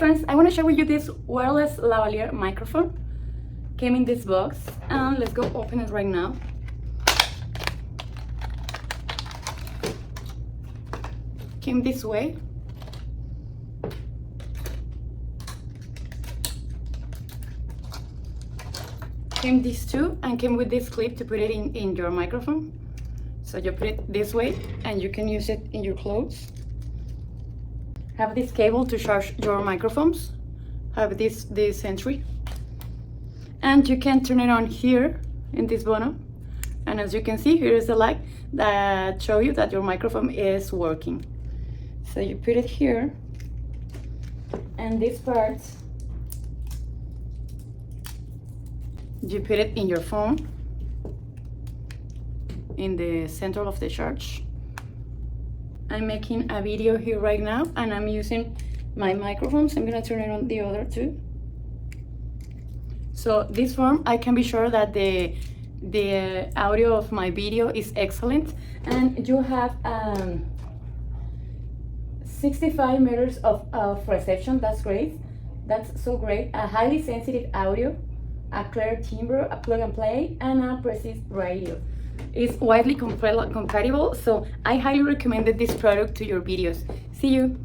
friends, I want to share with you this wireless lavalier microphone. Came in this box, and let's go open it right now. Came this way. Came these two, and came with this clip to put it in your microphone. So you put it this way, and you can use it in your clothes. Have this cable to charge your microphones. Have this entry, and you can turn it on here in this button. And as you can see, here is the light that show you that your microphone is working. So you put it here, and this part you put it in your phone, in the center of the charge. I'm making a video here right now, and I'm using my microphones. I'm gonna turn it on the other two. So this form, I can be sure that the audio of my video is excellent, and you have 65 meters of reception. That's great. That's so great. A highly sensitive audio, a clear timbre, a plug and play, and a precise radio. It's widely compatible, so I highly recommend this product to your videos. See you.